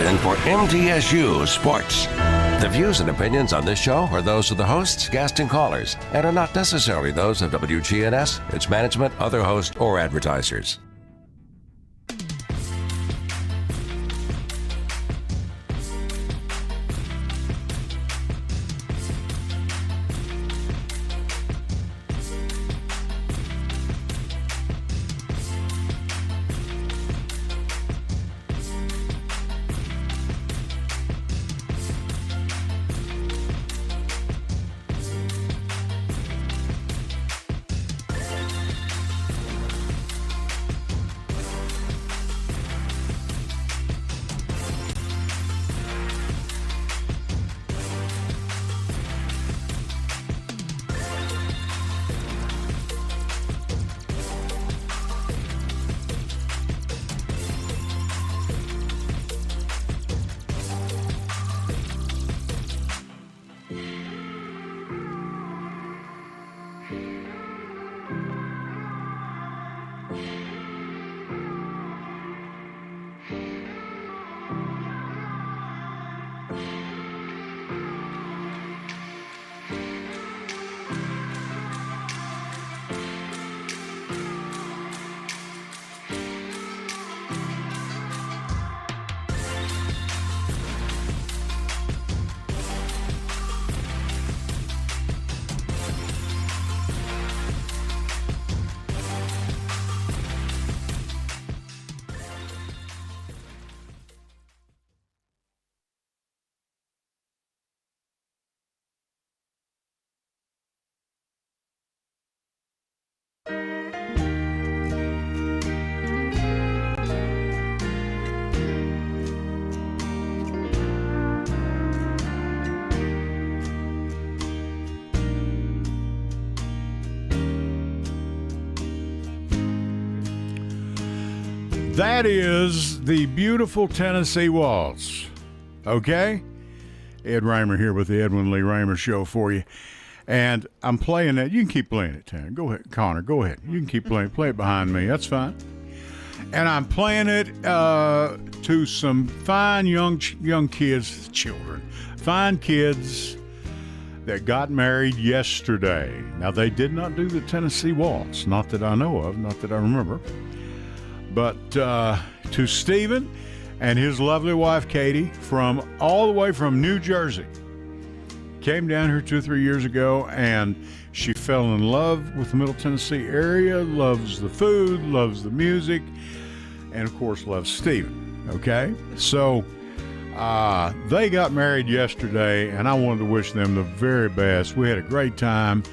station for MTSU Sports. The views and opinions on this show are those of the hosts, guests, and callers, and are not necessarily those of WGNS, its management, other hosts, or advertisers. That is the beautiful Tennessee Waltz. Okay? Ed Raymer here with the Edwin Lee Raymer Show for you. And I'm playing that. You can keep playing it, Tanner. Go ahead. Connor, go ahead. You can keep playing. Play it behind me. That's fine. And I'm playing it to some fine young kids, children, fine kids that got married yesterday. Now, they did not do the Tennessee Waltz. Not that I know of. Not that I remember. But to Stephen and his lovely wife, Katie, all the way from New Jersey. Came down here 2 or 3 years ago, and she fell in love with the Middle Tennessee area, loves the food, loves the music, and, of course, loves Stephen. Okay? So they got married yesterday, and I wanted to wish them the very best. We had a great time.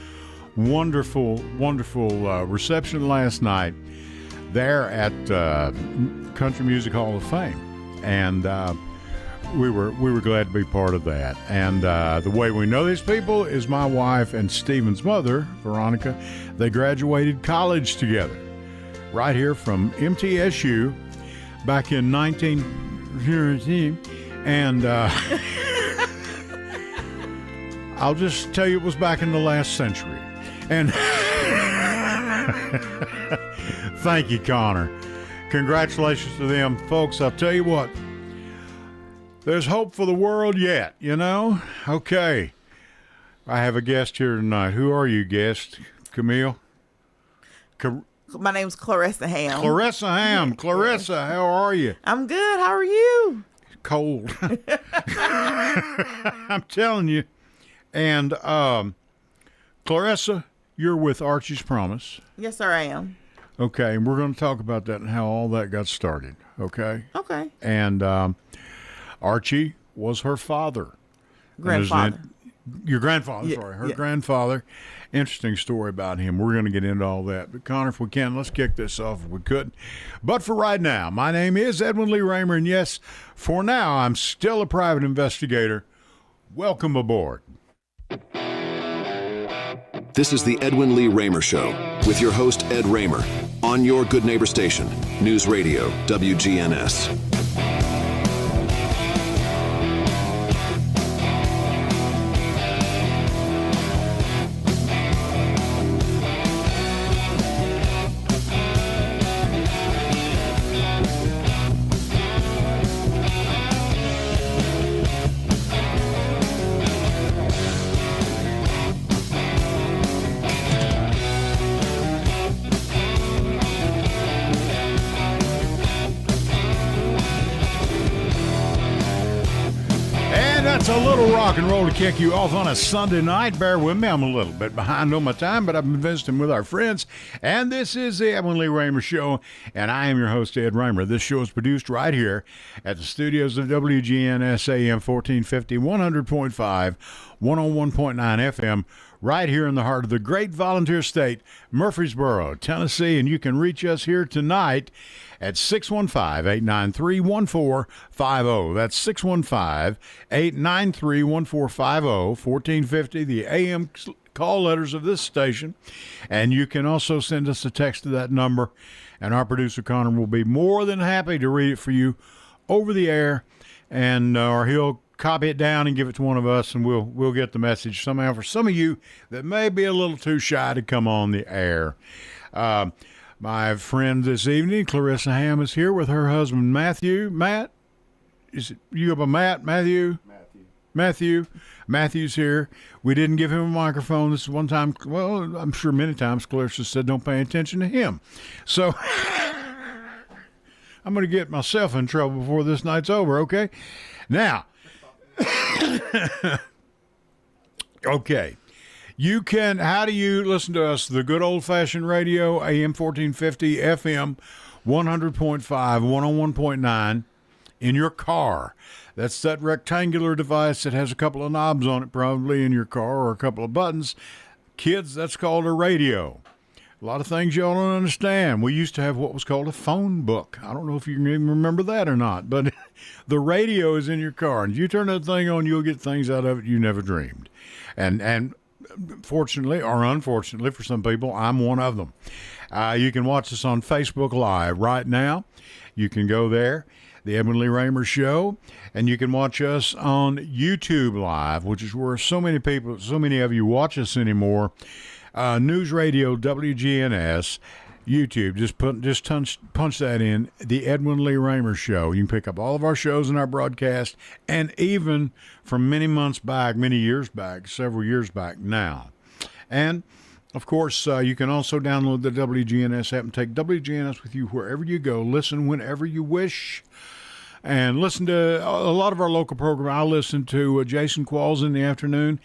Wonderful, wonderful reception last night there at Country Music Hall of Fame, and we were glad to be part of that. And the way we know these people is my wife and Stephen's mother, Veronica. They graduated college together right here from MTSU back in 1913, and I'll just tell you, it was back in the last century. And thank you, Connor. Congratulations to them. Folks, I'll tell you what, there's hope for the world yet, you know? Okay. I have a guest here tonight. Who are you, guest? Camille? My name's Clarissa Ham. Clarissa Ham. Clarissa, how are you? I'm good. How are you? Cold. I'm telling you. And Clarissa, you're with Archie's Promise. Yes, sir, I am. Okay, and we're going to talk about that and how all that got started, okay? Okay. And Archie was her father. Grandfather. Your grandfather, Yeah, sorry. Her yeah. grandfather. Interesting story about him. We're going to get into all that. But, Connor, if we can, let's kick this off if we could. But for right now, my name is Edwin Lee Raymer, and yes, for now, I'm still a private investigator. Welcome aboard. This is the Edwin Lee Raymer Show with your host, Ed Raymer, on your Good Neighbor station, News Radio, WGNS. And that's a little rock and roll to kick you off on a Sunday night. Bear with me, I'm a little bit behind on my time, but I've been visiting with our friends. And this is the Edwin Lee Raymer Show, and I am your host, Ed Raymer. This show is produced right here at the studios of WGNS AM 1450, 100.5, 101.9 FM, right here in the heart of the great volunteer state, Murfreesboro, Tennessee. And you can reach us here tonight at 615-893-1450. That's 615-893-1450, 1450, the AM call letters of this station. And you can also send us a text to that number, and our producer, Connor, will be more than happy to read it for you over the air, and or he'll copy it down and give it to one of us, and we'll get the message somehow for some of you that may be a little too shy to come on the air. My friend this evening, Clarissa Ham, is here with her husband, Matthew. Matt? Is it you up a Matt? Matthew? Matthew. Matthew's here. We didn't give him a microphone. This is one time, well, I'm sure many times Clarissa said don't pay attention to him. So I'm going to get myself in trouble before this night's over, okay? Now, okay. You can, how do you listen to us? The good old-fashioned radio, AM 1450, FM 100.5, 101.9, in your car. That's that rectangular device that has a couple of knobs on it, probably in your car, or a couple of buttons. Kids, that's called a radio. A lot of things y'all don't understand. We used to have what was called a phone book. I don't know if you can even remember that or not, but the radio is in your car, and you turn that thing on, you'll get things out of it you never dreamed. And fortunately or unfortunately for some people, I'm one of them. You can watch us on Facebook Live right now. You can go there, the Edwin Lee Raymer Show, and you can watch us on YouTube Live, which is where so many people, so many of you watch us anymore. News Radio, WGNS, YouTube. Just punch that in, the Edwin Lee Raymer Show. You can pick up all of our shows and our broadcast, and even from many months back, many years back, several years back now. And, of course, you can also download the WGNS app and take WGNS with you wherever you go. Listen whenever you wish. And listen to a lot of our local program. I listen to Jason Qualls in the afternoon,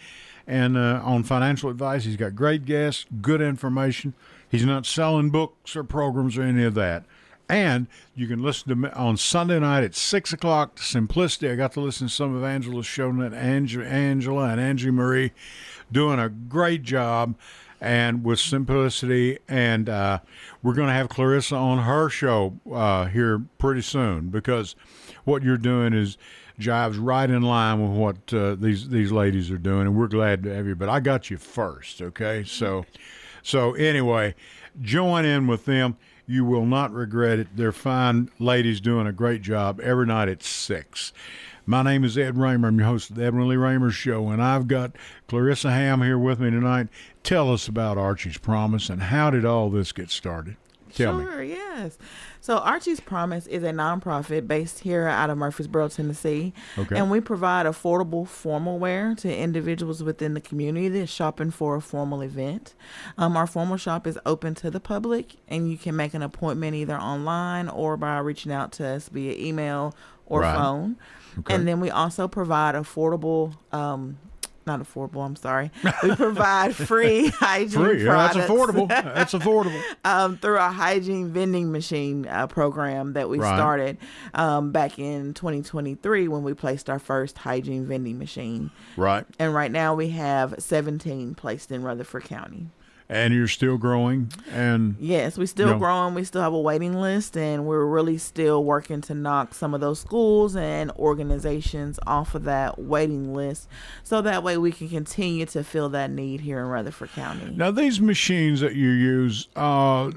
and on financial advice. He's got great guests, good information. He's not selling books or programs or any of that. And you can listen to me on Sunday night at 6 o'clock, Simplicity. I got to listen to some of Angela's show, and Angela and Angie Marie doing a great job and with Simplicity. And we're going to have Clarissa on her show here pretty soon, because what you're doing is jives right in line with what these ladies are doing, and we're glad to have you. But I got you first, okay? So anyway, join in with them. You will not regret it. They're fine ladies doing a great job every night at 6. My name is Ed Raymer. I'm your host of the Edwin Lee Raymer Show, and I've got Clarissa Ham here with me tonight. Tell us about Archie's Promise, and how did all this get started? Tell me. Sure, yes. So Archie's Promise is a nonprofit based here out of Murfreesboro, Tennessee. Okay. And we provide affordable formal wear to individuals within the community that's shopping for a formal event. Our formal shop is open to the public, and you can make an appointment either online or by reaching out to us via email or phone. Okay. And then we also provide affordable not affordable, I'm sorry. We provide free hygiene products. That's affordable. That's affordable. Through a hygiene vending machine program that we started back in 2023 when we placed our first hygiene vending machine. Right. And right now we have 17 placed in Rutherford County. And you're still growing? And yes, we're still growing. We still have a waiting list, and we're really still working to knock some of those schools and organizations off of that waiting list, so that way we can continue to fill that need here in Rutherford County. Now, these machines that you use, are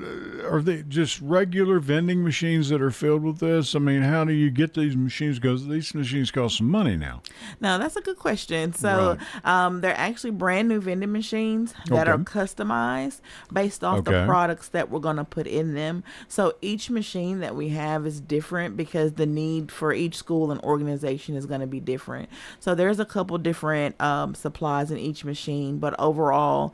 they just regular vending machines that are filled with this? I mean, how do you get these machines? Because these machines cost some money now. Now, that's a good question. So they're actually brand new vending machines that are customized customized based off the products that we're going to put in them. So each machine that we have is different because the need for each school and organization is going to be different. So there's a couple different supplies in each machine, but overall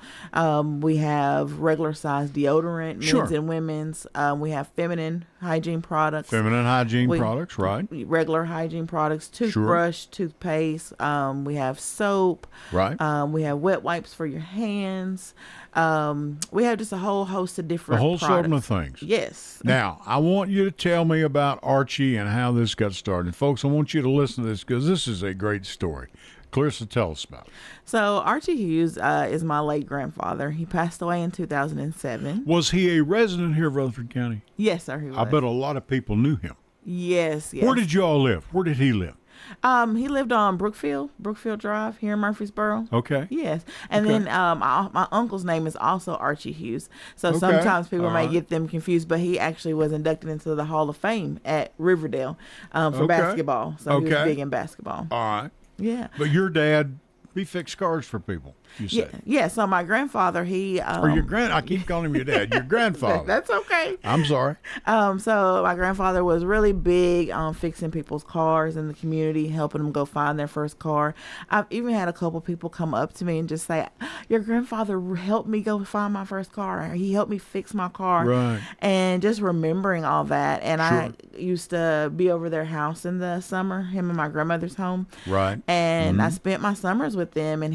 we have regular size deodorant, men's and women's. We have feminine hygiene products. Products, right. Regular hygiene products, toothbrush, toothpaste. We have soap. Right. We have wet wipes for your hands. We have just a whole host of different products. Assortment of things. Yes. Now, I want you to tell me about Archie and how this got started. Folks, I want you to listen to this because this is a great story. Clarissa, tell us about it. So Archie Hughes is my late grandfather. He passed away in 2007. Was he a resident here of Rutherford County? Yes, sir, he was. I bet a lot of people knew him. Yes. Where did you all live? Where did he live? He lived on Brookfield Drive here in Murfreesboro. Okay. Yes. And then my uncle's name is also Archie Hughes. So sometimes people might get them confused, but he actually was inducted into the Hall of Fame at Riverdale for basketball. So he was big in basketball. All right. Yeah. But your dad, he fixed cars for people, you said. Yeah. So my grandfather, he... or your I keep calling him your dad. Your grandfather. That's okay. I'm sorry. So my grandfather was really big on fixing people's cars in the community, helping them go find their first car. I've even had a couple people come up to me and just say, your grandfather helped me go find my first car. He helped me fix my car. Right. And just remembering all that. And I used to be over their house in the summer, him and my grandmother's home. Right. And I spent my summers with them, and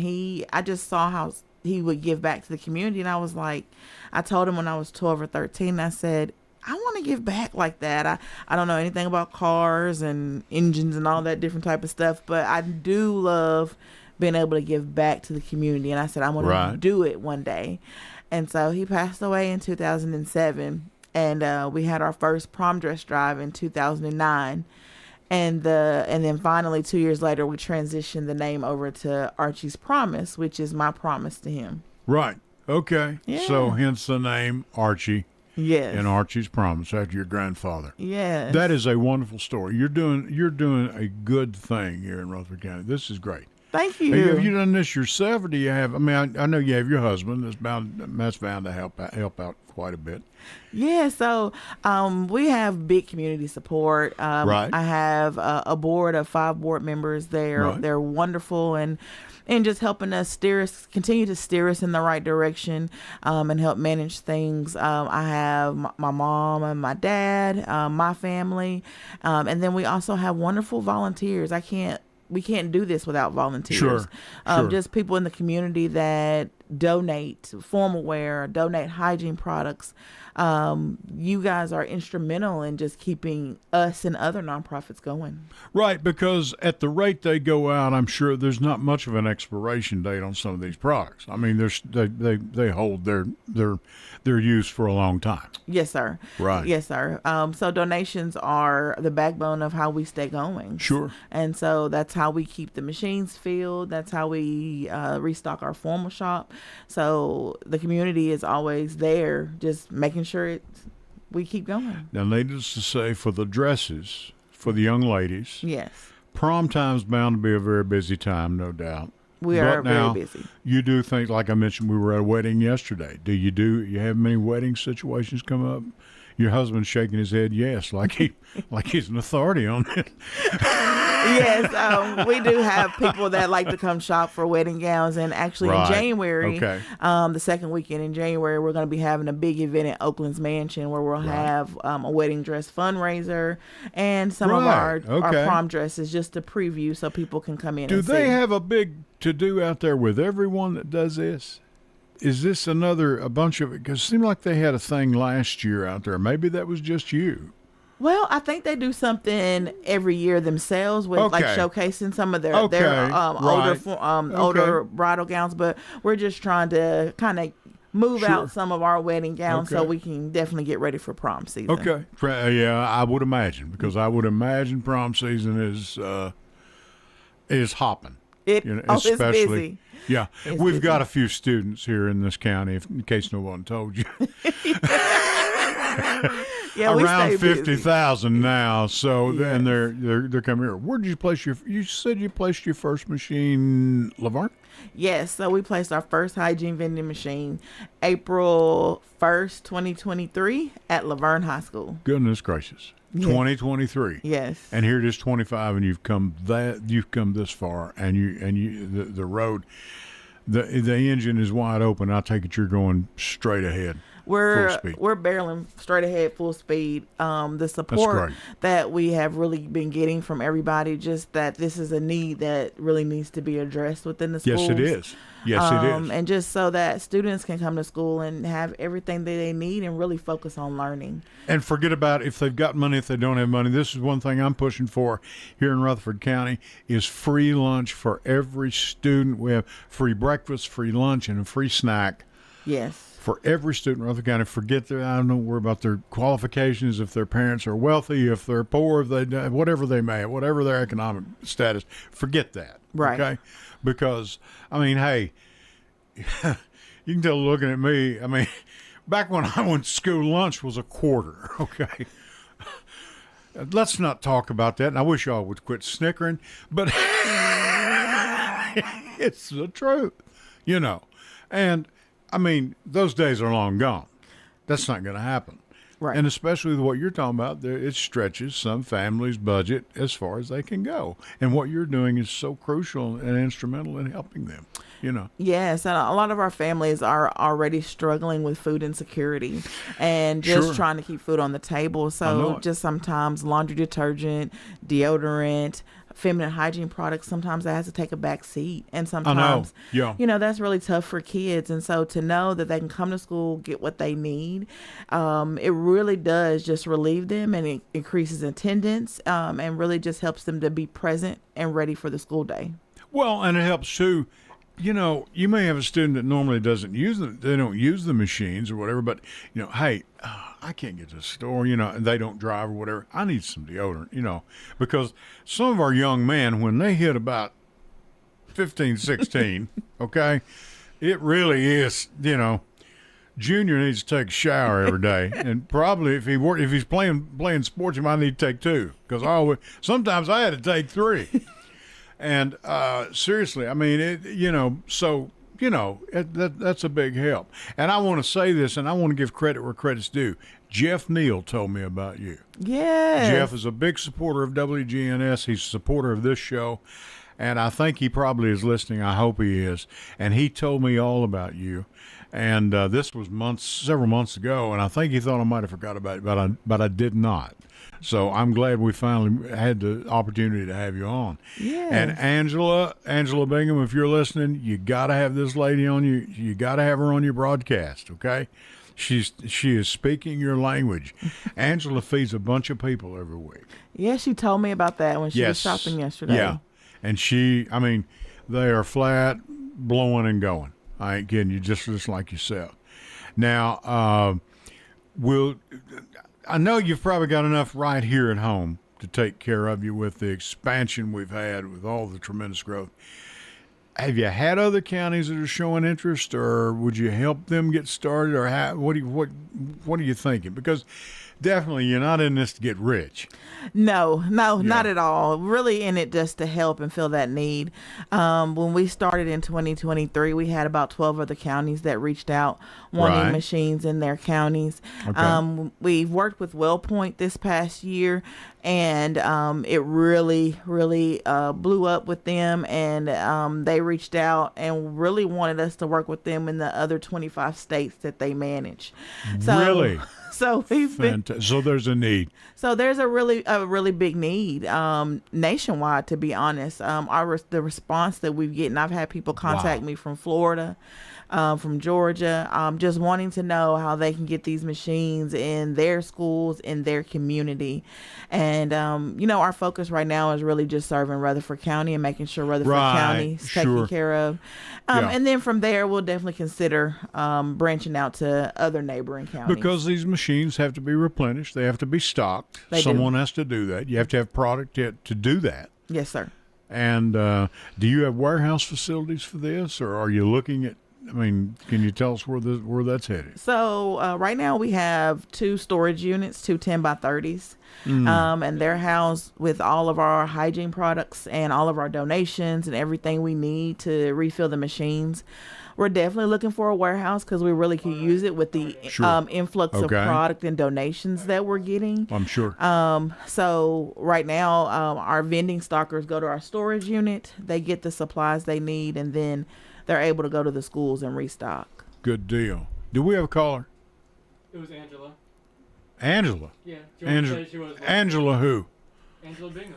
I just saw how he would give back to the community. And I was like, I told him when I was 12 or 13, I said, I want to give back like that. I don't know anything about cars and engines and all that different type of stuff, but I do love being able to give back to the community. And I said, I want to do it one day. And so he passed away in 2007. And we had our first prom dress drive in 2009. And then finally 2 years later, we transitioned the name over to Archie's Promise, which is my promise to him. Right. Okay. Yeah. So hence the name Archie. Yes. And Archie's Promise after your grandfather. Yes. That is a wonderful story. You're doing a good thing here in Rutherford County. This is great. Thank you. Have you done this yourself, or do you have? I mean, I know you have your husband. That's bound to help out quite a bit. Yeah, so we have big community support. Right. I have a board of 5 board members. They're wonderful and just helping us continue to steer us in the right direction and help manage things. I have my mom and my dad, my family, and then we also have wonderful volunteers. We can't do this without volunteers. Sure. Just people in the community that donate formal wear, donate hygiene products. You guys are instrumental in just keeping us and other nonprofits going. Right, because at the rate they go out, I'm sure there's not much of an expiration date on some of these products. I mean, they hold their use for a long time. Yes, sir. Right. Yes, sir. So donations are the backbone of how we stay going. Sure. And so that's how we keep the machines filled. That's how we restock our formal shop. So the community is always there, just making sure we keep going. Now, needless to say, for the dresses, for the young ladies, yes, prom time's bound to be a very busy time, no doubt. We are very busy. You do things like I mentioned. We were at a wedding yesterday. You have many wedding situations come up? Your husband's shaking his head yes, like he's an authority on it. Yes, we do have people that like to come shop for wedding gowns, and actually in January, the second weekend in January, we're going to be having a big event at Oakland's Mansion where we'll have a wedding dress fundraiser and some of our prom dresses just to preview so people can come in. Do they have a big to-do out there with everyone that does this? Is this a bunch of it? Because it seemed like they had a thing last year out there. Maybe that was just you. Well, I think they do something every year themselves with like showcasing some of their older bridal gowns. But we're just trying to kind of move out some of our wedding gowns so we can definitely get ready for prom season. Okay. Yeah, I would imagine, because I would imagine prom season is hopping. It's busy. Yeah, we've got a few students here in this county, in case no one told you. Yeah, we around stay busy. 50,000 now. So Yes. and they're coming here. Where did you place your? You said you placed your first machine, Laverne? Yes, so we placed our first hygiene vending machine April 1st, 2023 at Laverne High School. Goodness gracious, 2023. Yes. And here it is 25, and you've come this far, and the road, the engine is wide open. I take it you're going straight ahead. We're full speed. we're barreling straight ahead, full speed. The support great. that we have really been getting from everybody, just that this is a need that really needs to be addressed within the schools. Yes, it is. Yes, it is. And just so that students can come to school and have everything that they need and really focus on learning. And forget about if they've got money, if they don't have money. This is one thing I'm pushing for here in Rutherford County is free lunch for every student. We have free breakfast, free lunch, and a free snack Yes. for every student in Rutherford County. Forget I don't worry about their qualifications, if their parents are wealthy, if they're poor, if they whatever they may have, whatever their economic status. Forget that. Right. Okay? Because, I mean, hey, you can tell looking at me, I mean, back when I went to school, lunch was a quarter, okay? Let's not talk about that, and I wish y'all would quit snickering, but it's the truth, you know. And, I mean, those days are long gone. That's not going to happen. Right. And especially with what you're talking about, it stretches some families' budget as far as they can go. And what you're doing is so crucial and instrumental in helping them, you know. Yes, and a lot of our families are already struggling with food insecurity and just Sure. trying to keep food on the table. know So it. just sometimes laundry detergent, deodorant, feminine hygiene products, sometimes that has to take a back seat. And sometimes, Yeah. you know, that's really tough for kids. And so to know that they can come to school, get what they need, it really does just relieve them, and it increases attendance, and really just helps them to be present and ready for the school day. Well, and it helps too. You know, you may have a student that normally doesn't use them. They don't use the machines or whatever, but, you know, hey, I can't get to the store, you know, and they don't drive or whatever. I need some deodorant, you know, because some of our young men, when they hit about 15, 16, okay, it really is, you know, Junior needs to take a shower every day, and probably if he's playing sports, he might need to take two, because sometimes I had to take three. And seriously, I mean, that's a big help. And I want to say this, and I want to give credit where credit's due. Jeff Neal told me about you. Yes. Jeff is a big supporter of WGNS. He's a supporter of this show. And I think he probably is listening. I hope he is. And he told me all about you. And this was several months ago. And I think he thought I might have forgot about it, but I did not. So I'm glad we finally had the opportunity to have you on. Yes. And Angela Bingham, if you're listening, you got to have this lady on you. You got to have her on your broadcast, okay? She is speaking your language. Angela feeds a bunch of people every week. Yeah, she told me about that when she was shopping yesterday. Yeah. And they are flat, blowing and going. I ain't kidding you, just like yourself. Now, I know you've probably got enough right here at home to take care of you with the expansion we've had with all the tremendous growth. Have you had other counties that are showing interest, or would you help them get started, or what are you thinking? Because definitely you're not in this to get rich. No, not at all. Really in it just to help and fill that need. When we started in 2023, we had about 12 other counties that reached out wanting Right. machines in their counties. Okay. We've worked with WellPoint this past year, and it really blew up with them, and they reached out and really wanted us to work with them in the other 25 states that they manage. So, Really? So we've been. So there's a need. So there's a really big need nationwide, to be honest. The response that we've gotten, I've had people contact me from Florida, from Georgia, just wanting to know how they can get these machines in their schools, in their community. And, our focus right now is really just serving Rutherford County and making sure Rutherford County is taken care of. And then from there, we'll definitely consider branching out to other neighboring counties. Because these machines have to be replenished. They have to be stocked. Someone has to do that. You have to have product to do that. Yes, sir. And do you have warehouse facilities for this, or are you looking at I mean, can you tell us where that's headed? So right now we have 2 storage units, 2 10 by 30s. And they're housed with all of our hygiene products and all of our donations and everything we need to refill the machines. We're definitely looking for a warehouse because we really could use it with the influx of product and donations that we're getting. I'm sure. So right now, our vending stockers go to our storage unit. They get the supplies they need, and then they're able to go to the schools and restock. Good deal. Do we have a caller? It was Angela. Angela? Yeah. Angela. She was Angela who? Angela Bingham.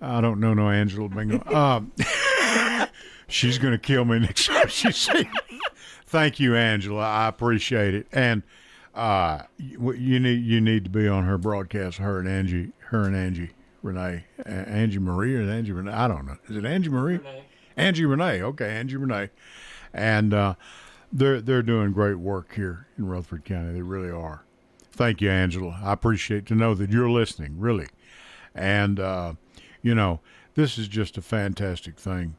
I don't know no Angela Bingham. She's going to kill me next time she sees me. Thank you, Angela. I appreciate it. And you need to be on her broadcast. Her and Angie Renee, Angie Marie or Angie Renee. I don't know. Is it Angie Marie? Renee. Angie Renee. Okay, Angie Renee. And they're doing great work here in Rutherford County. They really are. Thank you, Angela. I appreciate to know that you're listening, really. And this is just a fantastic thing.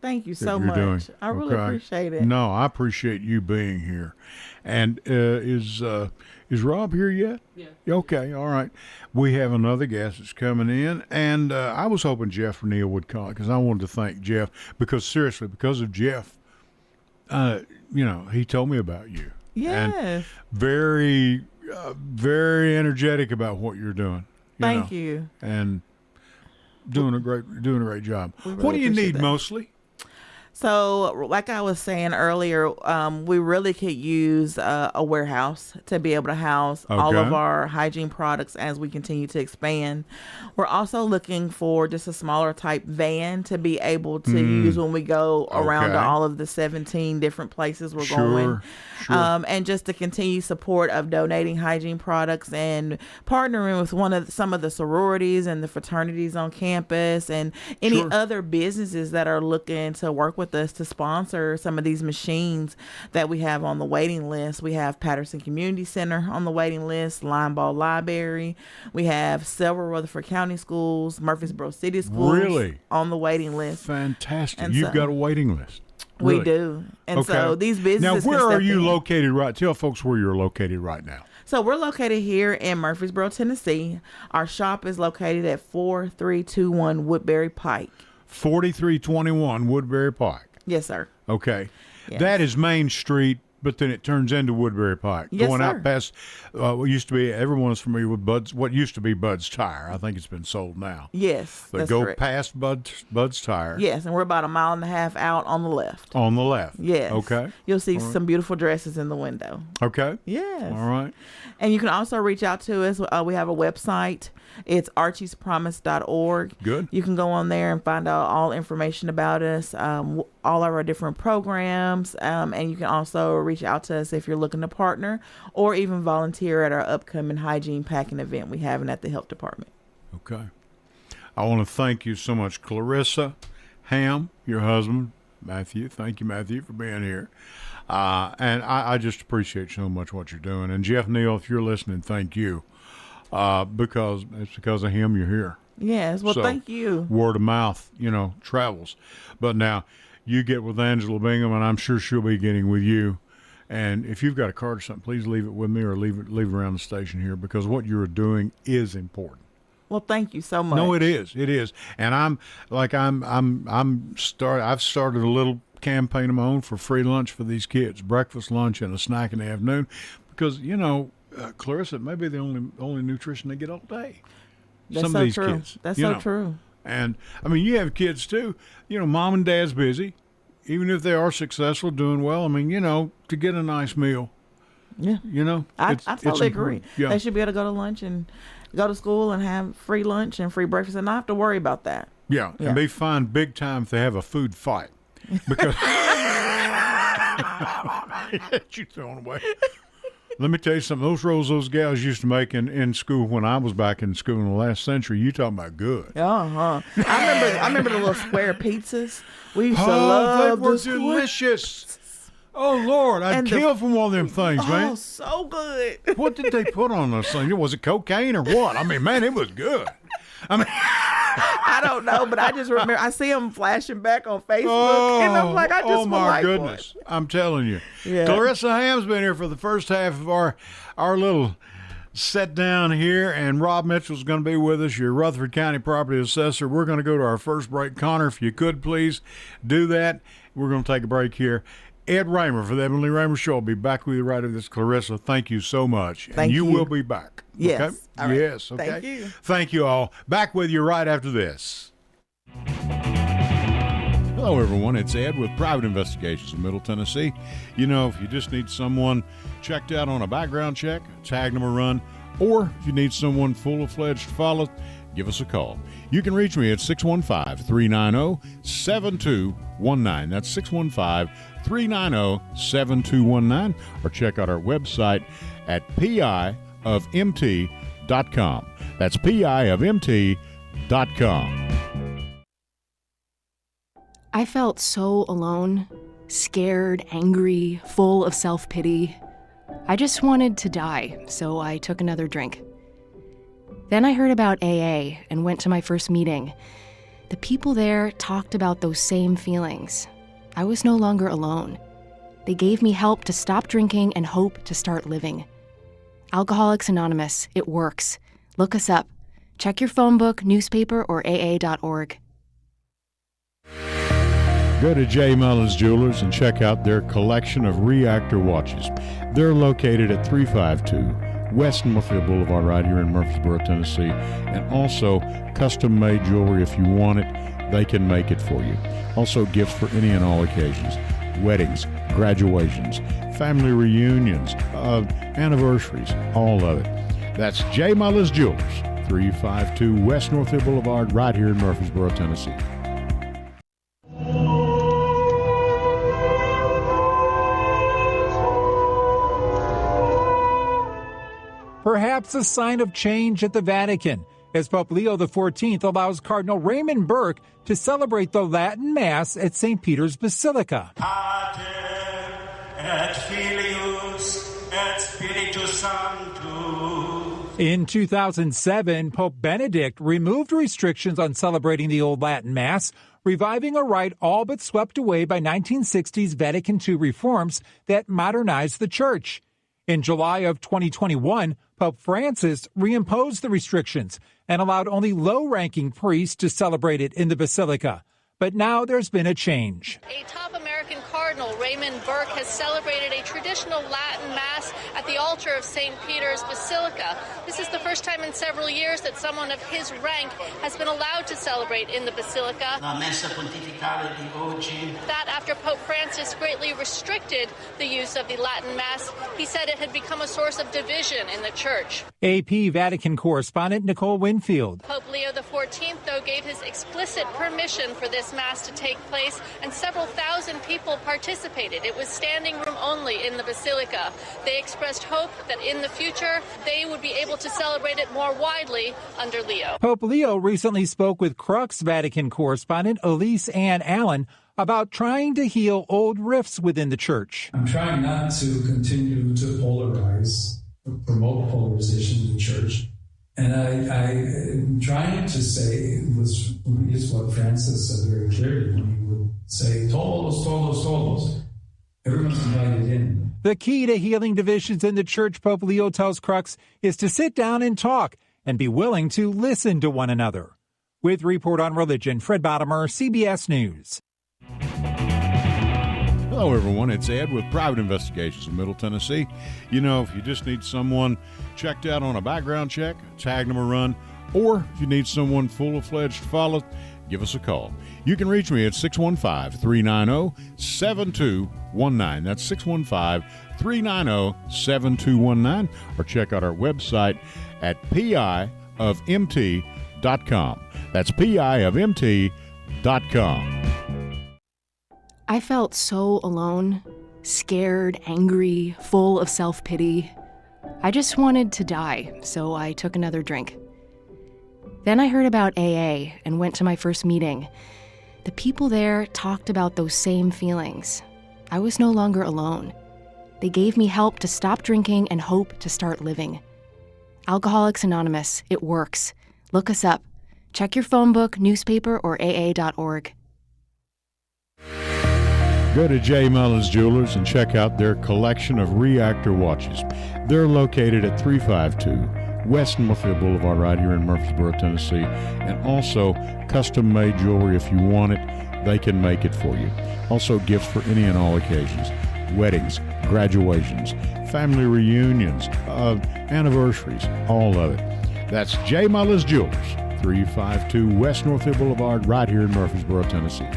Thank you so much. Doing. I really appreciate it. No, I appreciate you being here. And is Rob here yet? Yeah. Okay, all right. We have another guest that's coming in, and I was hoping Jeff Neal would call because I wanted to thank Jeff because seriously, because of Jeff, he told me about you. Yes. And very, very energetic about what you're doing. Thank you. And doing a great job. Really What do you need that. mostly? So, like I was saying earlier, we really could use a warehouse to be able to house all of our hygiene products as we continue to expand. We're also looking for just a smaller type van to be able to use when we go around to all of the 17 different places we're going. Sure. And just to continue support of donating hygiene products and partnering with some of the sororities and the fraternities on campus and any other businesses that are looking to work with us to sponsor some of these machines that we have on the waiting list. We have Patterson Community Center on the waiting list, Linebaugh Library. We have several Rutherford County schools, Murfreesboro City schools on the waiting list. Fantastic. And You've got a waiting list. We Really? do. And so these businesses. Now, where are you in. located right? Tell folks where you're located right now. So we're located here in Murfreesboro, Tennessee. Our shop is located at 4321 Woodbury Pike. 4321 Woodbury Pike. Yes, sir. Okay. Yes. That is Main Street, but then it turns into Woodbury Pike. Yes, Going sir. out past what used to be, everyone's familiar with Bud's, what used to be Bud's Tire. I think it's been sold now. Yes, But that's go correct. past Bud's Tire. Yes, and we're about 1.5 miles out on the left. On the left. Yes. Okay. You'll see some beautiful dresses in the window. Okay. Yes. All right. And you can also reach out to us. We have a website. It's archiespromise.org. Good. You can go on there and find out all information about us, all of our different programs, and you can also reach out to us if you're looking to partner or even volunteer at our upcoming hygiene packing event we have at the health department. Okay. I want to thank you so much, Clarissa Ham, your husband, Matthew. Thank you, Matthew, for being here. And I just appreciate so much what you're doing. And Jeff Neal, if you're listening, thank you. Because it's because of him you're here. Yes, well, So, thank you. Word of mouth, travels. But now you get with Angela Bingham, and I'm sure she'll be getting with you. And if you've got a card or something, please leave it with me or leave it around the station here because what you're doing is important. Well, thank you so much. No, it is. It is. And I've started a little campaign of my own for free lunch for these kids, breakfast, lunch, and a snack in the afternoon, because Clarissa, it may be the only nutrition they get all day. That's Some so of these true. kids. That's so true. And I mean, you have kids too. Mom and dad's busy, even if they are successful, doing well. I mean, to get a nice meal. Yeah. I totally agree. Yeah. They should be able to go to lunch and go to school and have free lunch and free breakfast and not have to worry about that. Yeah, and be fine big time if they have a food fight. Because you throwing away. Let me tell you something. Those rolls those gals used to make in school when I was back in school in the last century, you talking about good. I remember the little square pizzas. We used to love they were those delicious. Oh Lord, I'd kill for one of them things, man. Oh, so good. What did they put on those things? Was it cocaine or what? I mean, man, it was good. I mean, I don't know, but I just remember I see them flashing back on Facebook, and I'm like, I just oh would my like goodness! one. I'm telling you, Yeah. Clarissa Ham's been here for the first half of our little sit down here, and Rob Mitchell's going to be with us, your Rutherford County property assessor. We're going to go to our first break. Connor, if you could please do that. We're going to take a break here. Ed Raymer for the Edwin Lee Raymer Show. I'll be back with you right after this. Clarissa, thank you so much. Thank you. will be back. Yes. Okay? All right. Yes. Okay. Thank you. Thank you all. Back with you right after this. Hello, everyone. It's Ed with Private Investigations in Middle Tennessee. You know, if you just need someone checked out on a background check, tag them a run, or if you need someone full-fledged to follow, give us a call. You can reach me at 615-390-7219. That's 615-390-7219. Or check out our website at piofmt.com. That's piofmt.com. I felt so alone, scared, angry, full of self-pity. I just wanted to die, so I took another drink. Then I heard about AA and went to my first meeting. The people there talked about those same feelings. I was no longer alone. They gave me help to stop drinking and hope to start living. Alcoholics Anonymous, it works. Look us up. Check your phone book, newspaper, or aa.org. Go to J. Mullins Jewelers and check out their collection of reactor watches. They're located at 352 West Northfield Boulevard right here in Murfreesboro, Tennessee. And also custom-made jewelry. If you want it, they can make it for you. Also gifts for any and all occasions. Weddings, graduations, family reunions, anniversaries, all of it. That's J. Mullins Jewelers, 352 West Northfield Boulevard right here in Murfreesboro, Tennessee. Perhaps a sign of change at the Vatican, as Pope Leo XIV allows Cardinal Raymond Burke to celebrate the Latin Mass at St. Peter's Basilica. Pater et Filius et Spiritus Sanctus. In 2007, Pope Benedict removed restrictions on celebrating the Old Latin Mass, reviving a rite all but swept away by 1960s Vatican II reforms that modernized the Church. In July of 2021, Pope Francis reimposed the restrictions and allowed only low-ranking priests to celebrate it in the Basilica. But now there's been a change. A top American cardinal, Raymond Burke, has celebrated a traditional Latin Mass at the altar of St. Peter's Basilica. This is the first time in several years that someone of his rank has been allowed to celebrate in the Basilica. La Messa Pontificale di oggi. That after Pope Francis greatly restricted the use of the Latin Mass, he said it had become a source of division in the Church. AP Vatican correspondent Nicole Winfield. Pope Leo XIV, though, gave his explicit permission for this Mass to take place, and several thousand people participated. It was standing room only in the Basilica. They expressed hope that in the future they would be able to celebrate it more widely under Leo. Pope Leo recently spoke with Crux Vatican correspondent Elise Ann Allen about trying to heal old rifts within the Church. I'm trying not to continue to polarize, promote polarization in the Church. And I'm trying to say, is what Francis said very clearly when he would say, todos, todos, todos. Everyone's invited in. The key to healing divisions in the Church, Pope Leo tells Crux, is to sit down and talk and be willing to listen to one another. With Report on Religion, Fred Bottomer, CBS News. Hello, everyone. It's Ed with Private Investigations in Middle Tennessee. You know, if you just need someone checked out on a background check, tag them a run, or if you need someone full-fledged to follow, give us a call. You can reach me at 615-390-7219. That's 615-390-7219. Or check out our website at piofmt.com. That's piofmt.com. I felt so alone, scared, angry, full of self-pity. I just wanted to die, so I took another drink. Then I heard about AA and went to my first meeting. The people there talked about those same feelings. I was no longer alone. They gave me help to stop drinking and hope to start living. Alcoholics Anonymous, it works. Look us up. Check your phone book, newspaper, or AA.org. Go to J. Mullins Jewelers and check out their collection of reactor watches. They're located at 352 West Northfield Boulevard right here in Murfreesboro, Tennessee. And also custom-made jewelry. If you want it, they can make it for you. Also gifts for any and all occasions. Weddings, graduations, family reunions, anniversaries, all of it. That's J. Mullins Jewelers, 352 West Northfield Boulevard right here in Murfreesboro, Tennessee.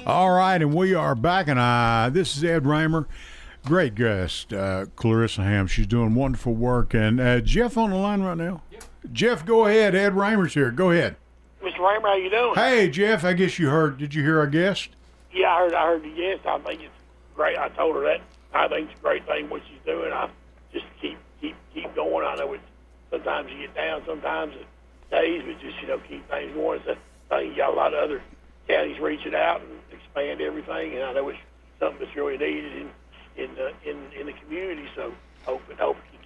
All right, and we are back, and this is Ed Raymer. Great guest, Clarissa Ham. She's doing wonderful work. And Jeff on the line right now? Yep. Jeff, go ahead. Ed Raymer's here. Go ahead. Mr. Raymer, how you doing? Hey, Jeff, I guess you heard. Did you hear our guest? Yeah, I heard the guest. I think it's great. I told her that. I think it's a great thing what she's doing. I just keep going. I know it's sometimes you get down, sometimes it days, but just, keep things going. It's a thing. You got a lot of other counties reaching out and expand everything, and I know it's something that's really needed in the community. So hope you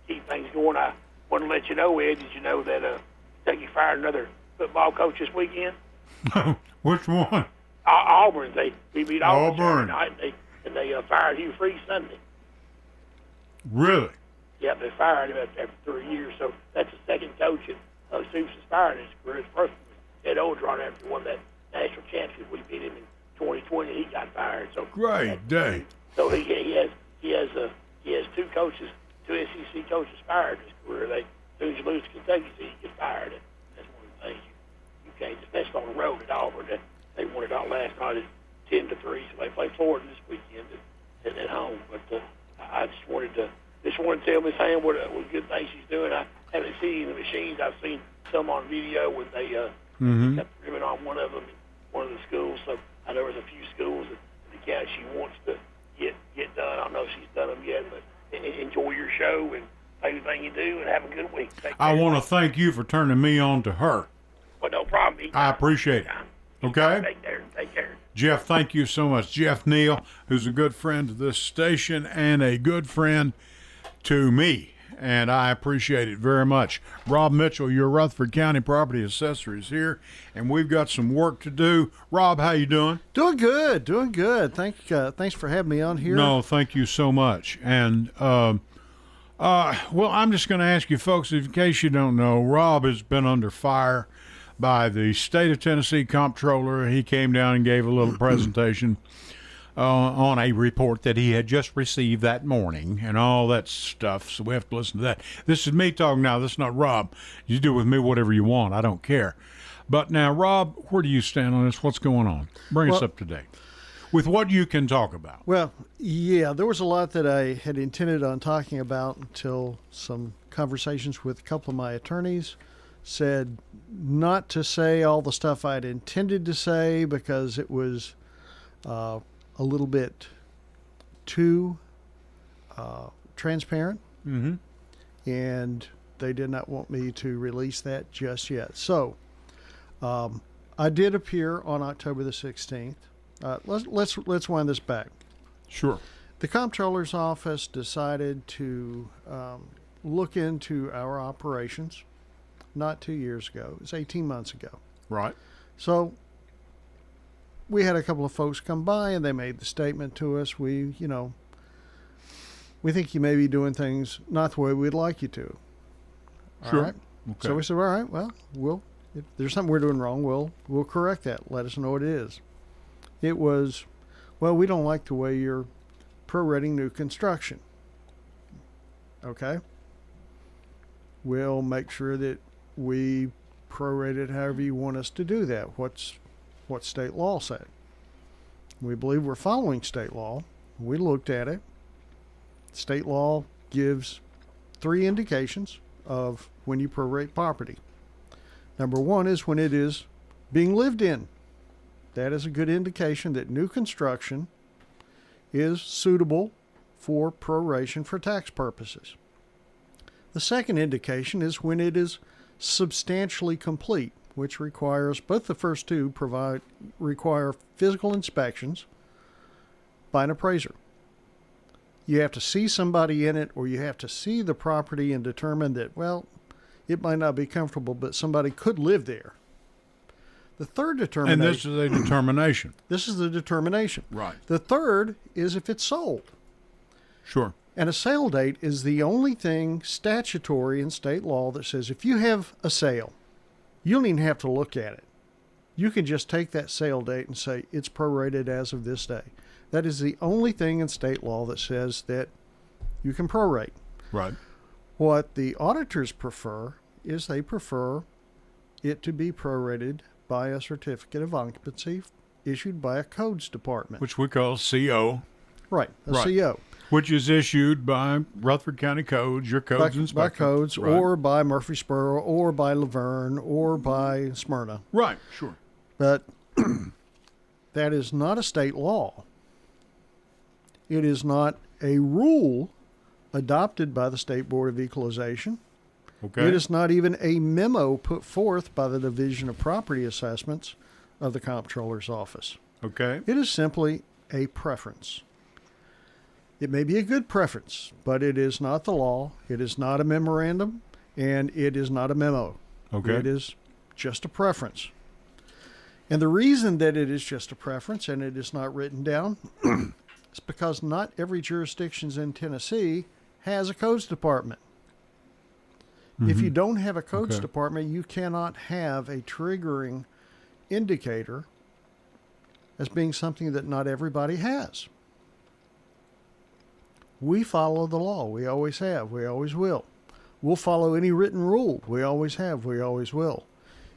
keep things going. I want to let you know, Ed. Did you know that Kentucky fired another football coach this weekend? Which one? Auburn. We beat Auburn tonight, and they fired Hugh Freeze Sunday. Really? Yeah, they fired him after 3 years. So that's the second coach that Stoops has fired in his career. His first one was Ed Oldron after he won that national championship. We beat him in 2020. He got fired. So great day. So he has two coaches, two SEC coaches fired in his career. As soon as you lose to Kentucky, so you get fired. And that's one of the things you can't. Especially on the road at Auburn. They won it out last night at 10-3. So they play Florida this weekend at home. But I just wanted to tell Miss Ham what good things she's doing. I haven't seen the machines. I've seen some on video when they got the ribbon on one of them in one of the schools. So I know there's a few schools in the county she wants to get done. I don't know if she's done them yet, but enjoy your show and everything you do, and have a good week. I want to thank you for turning me on to her. Well, no problem. I appreciate it. Okay? Take care. Jeff, thank you so much. Jeff Neal, who's a good friend to this station and a good friend to me, and I appreciate it very much. Rob Mitchell, your Rutherford County property assessor, is here, and we've got some work to do. Rob, how you doing? Doing good. Thanks for having me on here. No, thank you so much. And well, I'm just going to ask you folks, in case you don't know, Rob has been under fire by the state of Tennessee comptroller. He came down and gave a little presentation on a report that he had just received that morning and all that stuff, so we have to listen to that. This is me talking now. This is not Rob. You do with me whatever you want. I don't care. But now, Rob, where do you stand on this? What's going on? Bring us up to date with what you can talk about. Well, yeah, there was a lot that I had intended on talking about until some conversations with a couple of my attorneys said not to say all the stuff I'd intended to say because it was a little bit too transparent, and they did not want me to release that just yet. So I did appear on October the 16th. Let's wind this back. Sure. The comptroller's office decided to look into our operations not 2 years ago. It was 18 months ago. Right. So we had a couple of folks come by and they made the statement to us. We, we think you may be doing things not the way we'd like you to. Sure. All right? Okay. So we said, all right, well, if there's something we're doing wrong, we'll correct that. Let us know what it is. It was, well, we don't like the way you're prorating new construction. Okay. We'll make sure that we prorate it however you want us to do that. What state law said. We believe we're following state law. We looked at it. State law gives 3 indications of when you prorate property. Number 1 is when it is being lived in. That is a good indication that new construction is suitable for proration for tax purposes. The second indication is when it is substantially complete, which requires, both the first two require physical inspections by an appraiser. You have to see somebody in it, or you have to see the property and determine that, well, it might not be comfortable, but somebody could live there. The third determination... And this is a determination. This is the determination. Right. The third is if it's sold. Sure. And a sale date is the only thing statutory in state law that says if you have a sale, you don't even have to look at it. You can just take that sale date and say it's prorated as of this day. That is the only thing in state law that says that you can prorate. Right. What the auditors prefer is they prefer it to be prorated by a certificate of occupancy issued by a codes department. Which we call CO. Right, a CO. Which is issued by Rutherford County Codes, your codes inspector. By codes, right. or by Murfreesboro, or by Laverne, or by Smyrna. Right, sure. But that is not a state law. It is not a rule adopted by the State Board of Equalization. Okay. It is not even a memo put forth by the Division of Property Assessments of the Comptroller's Office. Okay. It is simply a preference. It may be a good preference, but it is not the law. It is not a memorandum, and it is not a memo. Okay. It is just a preference. And the reason that it is just a preference and it is not written down is because not every jurisdiction in Tennessee has a codes department. Mm-hmm. If you don't have a codes department, you cannot have a triggering indicator as being something that not everybody has. We follow the law. We always have. We always will. We'll follow any written rule. We always have. We always will.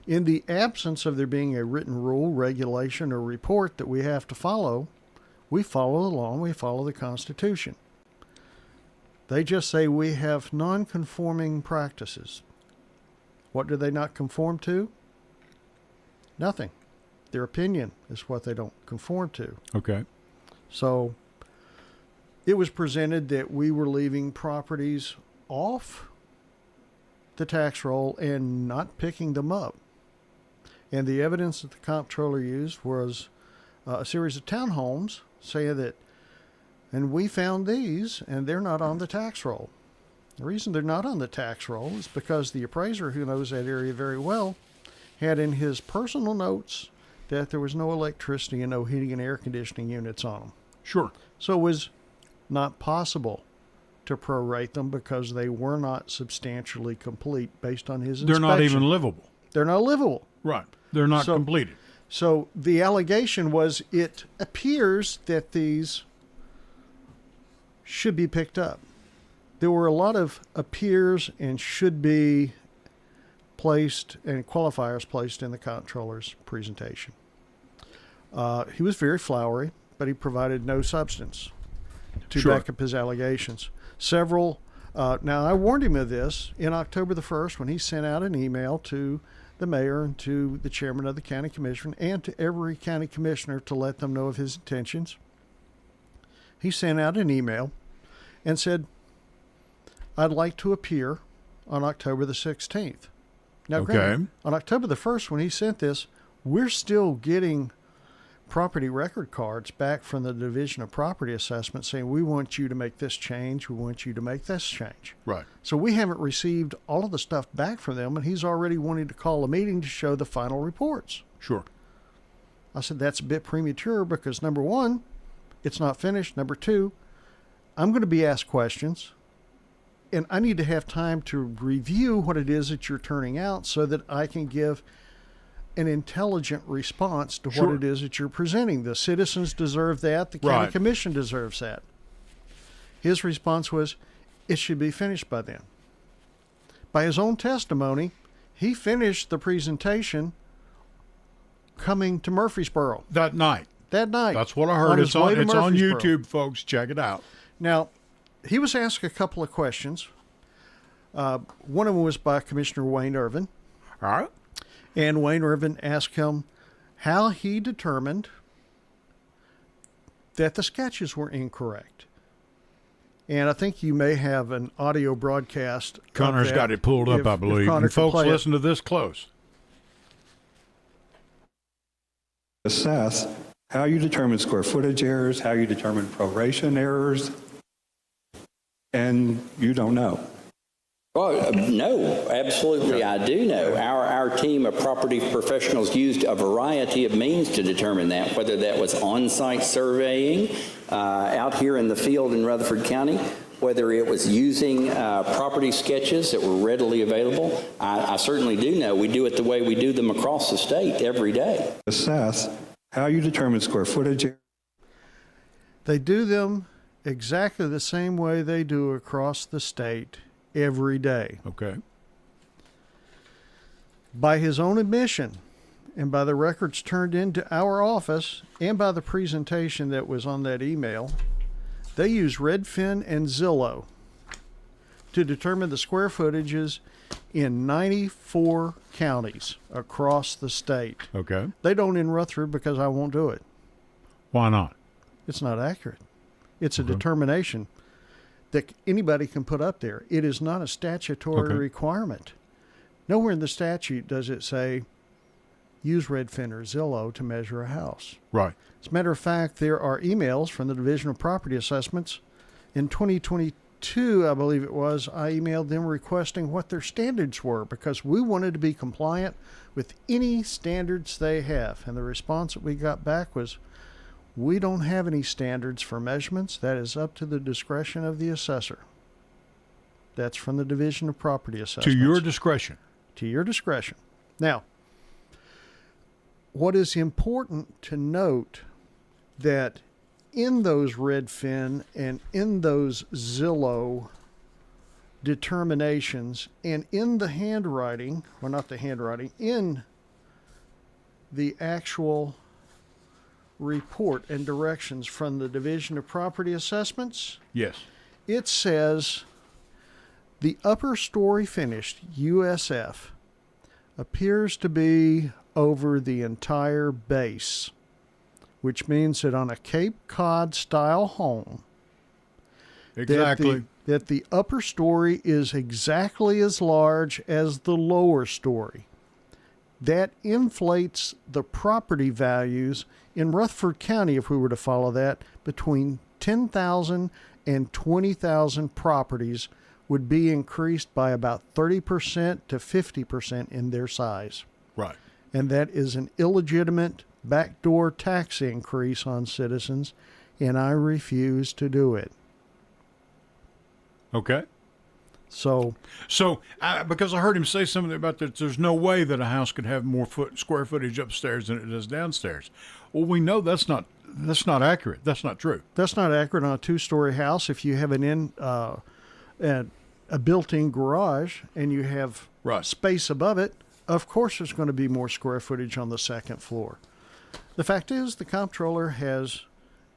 In the absence of there being a written rule, regulation, or report that we have to follow, we follow the law and we follow the Constitution. They just say we have non-conforming practices. What do they not conform to? Nothing. Their opinion is what they don't conform to. Okay. So it was presented that we were leaving properties off the tax roll and not picking them up. And the evidence that the comptroller used was a series of townhomes saying that, and we found these, and they're not on the tax roll. The reason they're not on the tax roll is because the appraiser, who knows that area very well, had in his personal notes that there was no electricity and no heating and air conditioning units on them. Sure. So it was not possible to prorate them because they were not substantially complete based on his inspection. They're not even livable. They're not livable. Right. They're not completed. So the allegation was it appears that these should be picked up. There were a lot of appears and should be placed and qualifiers placed in the comptroller's presentation. He was very flowery, but he provided no substance to back up his allegations. Several, now I warned him of this in October the 1st when he sent out an email to the mayor and to the chairman of the county commission and to every county commissioner to let them know of his intentions. He sent out an email and said, I'd like to appear on October the 16th. Now, granted, on October the 1st, when he sent this, we're still getting property record cards back from the Division of Property Assessment saying, we want you to make this change, we want you to make this change. Right. So we haven't received all of the stuff back from them, and he's already wanting to call a meeting to show the final reports. Sure. I said, that's a bit premature because, number one, it's not finished. Number two, I'm going to be asked questions, and I need to have time to review what it is that you're turning out so that I can give an intelligent response to what it is that you're presenting. The citizens deserve that. The county commission deserves that. His response was, it should be finished by then. By his own testimony, he finished the presentation coming to Murfreesboro. That night. That's what I heard. It's on YouTube, folks. Check it out. Now, he was asked a couple of questions. One of them was by Commissioner Wayne Irvin. All right. And Wayne Irvin asked him how he determined that the sketches were incorrect. And I think you may have an audio broadcast. Connor's got it pulled up, I believe. And folks, listen to this close. Assess how you determine square footage errors, how you determine proration errors, and you don't know. Well, no, absolutely I do know. Our team of property professionals used a variety of means to determine that, whether that was on-site surveying out here in the field in Rutherford County, whether it was using property sketches that were readily available. I certainly do know. We do it the way we do them across the state every day. Assess how you determine square footage. They do them exactly the same way they do across the state every day. Okay. By his own admission, and by the records turned into our office, and by the presentation that was on that email, they use Redfin and Zillow to determine the square footages in 94 counties across the state. Okay. They don't in Rutherford because I won't do it. Why not? It's not accurate. It's a determination that anybody can put up there. It is not a statutory requirement. Nowhere in the statute does it say use Redfin or Zillow to measure a house. Right. As a matter of fact, there are emails from the Division of Property Assessments. In 2022, I believe it was, I emailed them requesting what their standards were because we wanted to be compliant with any standards they have. And the response that we got back was, we don't have any standards for measurements. That is up to the discretion of the assessor. That's from the Division of Property Assessments. To your discretion. To your discretion. Now, what is important to note that in those Redfin and in those Zillow determinations and in the handwriting, well, not the handwriting, in the actual report and directions from the Division of Property Assessments, yes, it says the upper story finished, USF, appears to be over the entire base, which means that on a Cape Cod style home, exactly, that the upper story is exactly as large as the lower story. That inflates the property values in Rutherford County, if we were to follow that, between 10,000 and 20,000 properties would be increased by about 30% to 50% in their size. Right. And that is an illegitimate backdoor tax increase on citizens, and I refuse to do it. Okay. So because I heard him say something about that, there's no way that a house could have more square footage upstairs than it does downstairs. Well, we know that's not accurate. That's not true. That's not accurate on a two-story house. If you have a built-in garage and you have space above it, of course there's going to be more square footage on the second floor. The fact is, the comptroller has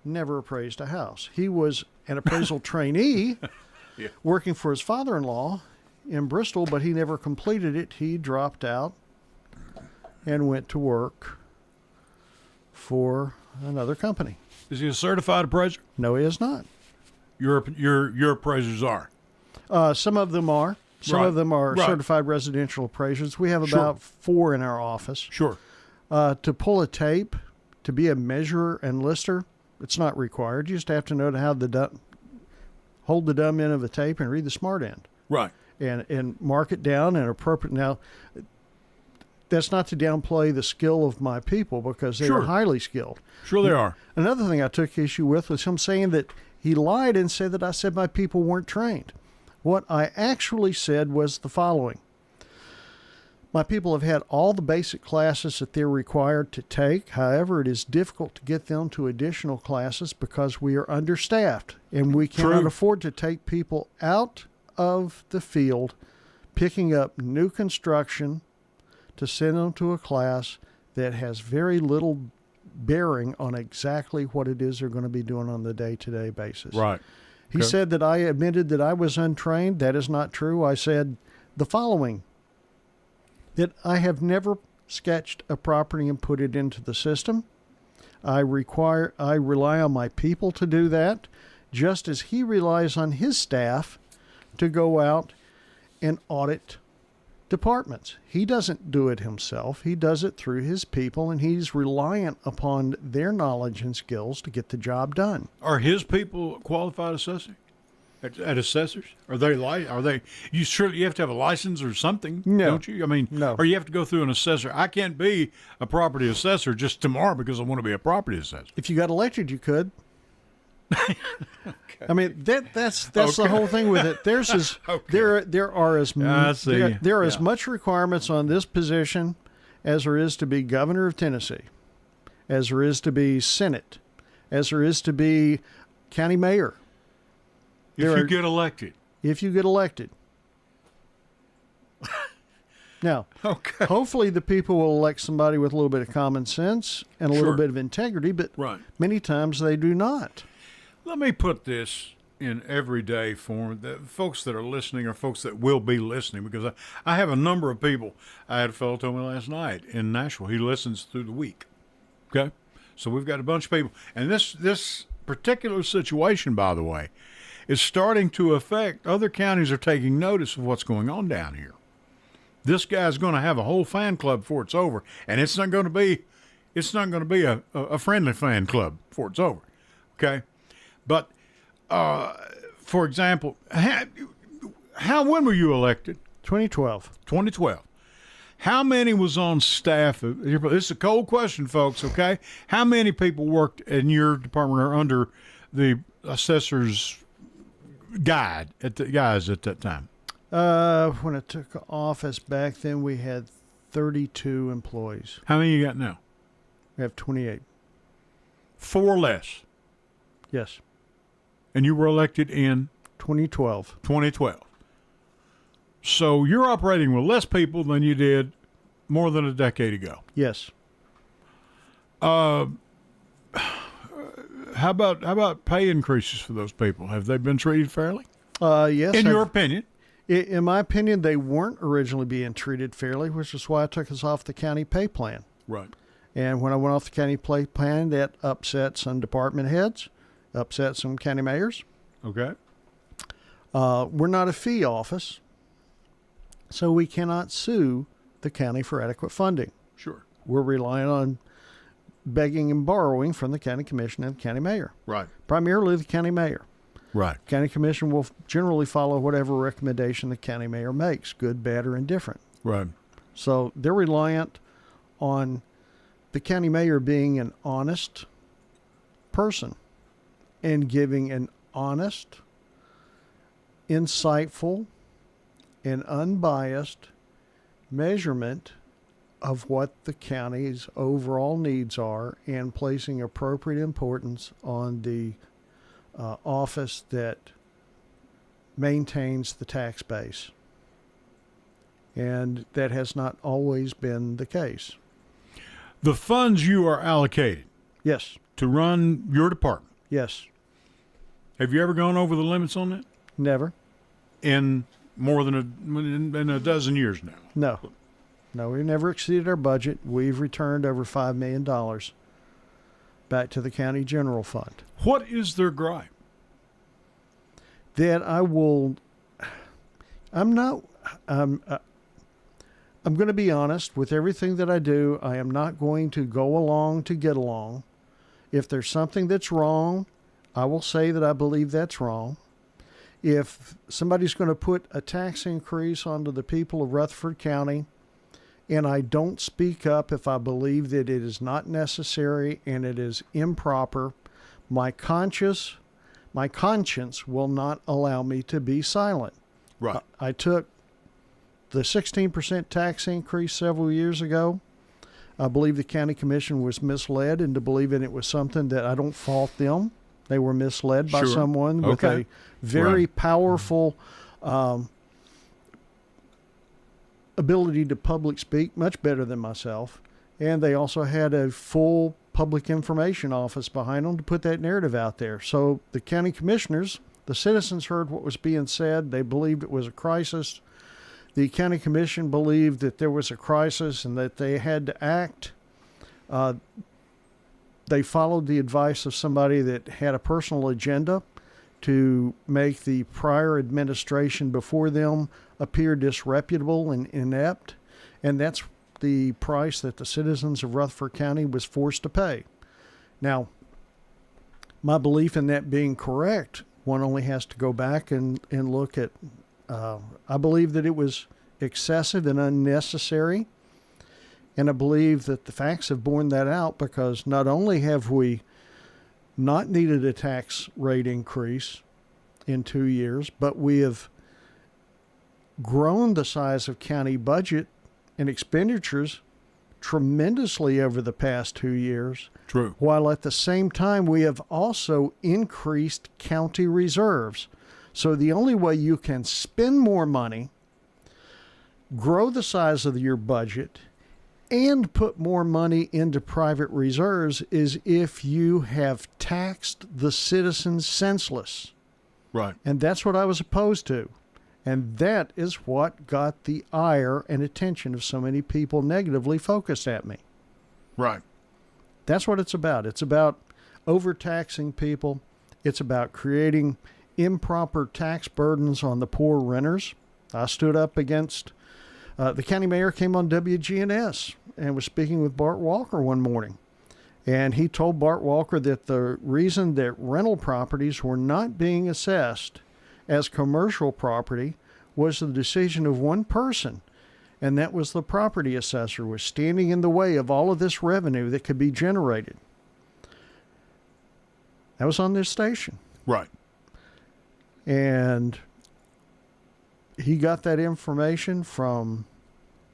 never appraised a house. He was an appraisal trainee working for his father-in-law in Bristol, but he never completed it. He dropped out and went to work for another company. Is he a certified appraiser? No, he is not. Your appraisers are? Some of them are. Some of them are certified residential appraisers. We have about 4 in our office. Sure. To pull a tape, to be a measurer and lister, it's not required. You just have to know how to hold the dumb end of a tape and read the smart end. Right. And mark it down and appropriate. Now, that's not to downplay the skill of my people because they are highly skilled. Sure they are. Another thing I took issue with was him saying that he lied and said that I said my people weren't trained. What I actually said was the following. My people have had all the basic classes that they're required to take. However, it is difficult to get them to additional classes because we are understaffed and we cannot afford to take people out of the field picking up new construction to send them to a class that has very little bearing on exactly what it is they're going to be doing on the day-to-day basis. Right. He said that I admitted that I was untrained. That is not true. I said the following, that I have never sketched a property and put it into the system. I rely on my people to do that, just as he relies on his staff to go out and audit departments. He doesn't do it himself. He does it through his people, and he's reliant upon their knowledge and skills to get the job done. Are his people qualified assessors? At assessors? Are they? You have to have a license or something, don't you? I mean, no. Or you have to go through an assessor. I can't be a property assessor just tomorrow because I want to be a property assessor. If you got elected, you could. I mean, that's the whole thing with it. There are as much requirements on this position as there is to be governor of Tennessee, as there is to be Senate, as there is to be county mayor. If you get elected. Now, hopefully the people will elect somebody with a little bit of common sense and a little bit of integrity, but many times they do not. Let me put this in everyday form. The folks that are listening or folks that will be listening, because I have a number of people. I had a fellow tell me last night in Nashville, he listens through the week. Okay? So we've got a bunch of people. And this particular situation, by the way, is starting to affect other counties are taking notice of what's going on down here. This guy's going to have a whole fan club before it's over, and it's not going to be a friendly fan club before it's over. Okay? But, for example, when were you elected? 2012. 2012. How many was on staff? This is a cold question, folks, okay? How many people worked in your department or under the assessor's guide at that time? When I took office back then, we had 32 employees. How many you got now? We have 28. 4 less. Yes. And you were elected in? 2012. 2012. So you're operating with less people than you did more than a decade ago. Yes. How about pay increases for those people? Have they been treated fairly? Yes. In your opinion? In my opinion, they weren't originally being treated fairly, which is why I took us off the county pay plan. Right. And when I went off the county pay plan, that upset some department heads, upset some county mayors. Okay. We're not a fee office, so we cannot sue the county for adequate funding. Sure. We're relying on begging and borrowing from the county commission and the county mayor. Right. Primarily the county mayor. Right. County commission will generally follow whatever recommendation the county mayor makes, good, bad, or indifferent. Right. So they're reliant on the county mayor being an honest person and giving an honest, insightful, and unbiased measurement of what the county's overall needs are and placing appropriate importance on the office that maintains the tax base. And that has not always been the case. The funds you are allocated. Yes. To run your department. Yes. Have you ever gone over the limits on that? Never. In more than a dozen years now? No. No, we've never exceeded our budget. We've returned over $5 million back to the county general fund. What is their gripe? That I'm going to be honest with everything that I do. I am not going to go along to get along. If there's something that's wrong, I will say that I believe that's wrong. If somebody's going to put a tax increase onto the people of Rutherford County, and I don't speak up if I believe that it is not necessary and it is improper, my conscience my conscience will not allow me to be silent. Right. I took the 16% tax increase several years ago. I believe the county commission was misled into believing it was something that I don't fault them. They were misled by someone with a very powerful ability to public speak, much better than myself. And they also had a full public information office behind them to put that narrative out there. So the county commissioners, the citizens heard what was being said. They believed it was a crisis. The county commission believed that there was a crisis and that they had to act. They followed the advice of somebody that had a personal agenda to make the prior administration before them appear disreputable and inept. And that's the price that the citizens of Rutherford County was forced to pay. Now, my belief in that being correct, one only has to go back and look at, I believe that it was excessive and unnecessary. And I believe that the facts have borne that out, because not only have we not needed a tax rate increase in 2 years, but we have grown the size of county budget and expenditures tremendously over the past 2 years. True. While at the same time, we have also increased county reserves. So the only way you can spend more money, grow the size of your budget, and put more money into private reserves is if you have taxed the citizens senseless. Right. And that's what I was opposed to. And that is what got the ire and attention of so many people negatively focused at me. Right. That's what it's about. It's about overtaxing people. It's about creating improper tax burdens on the poor renters. I stood up against the county mayor came on WGNS and was speaking with Bart Walker one morning. And he told Bart Walker that the reason that rental properties were not being assessed as commercial property was the decision of one person. And that was the property assessor was standing in the way of all of this revenue that could be generated. That was on this station. Right. And he got that information from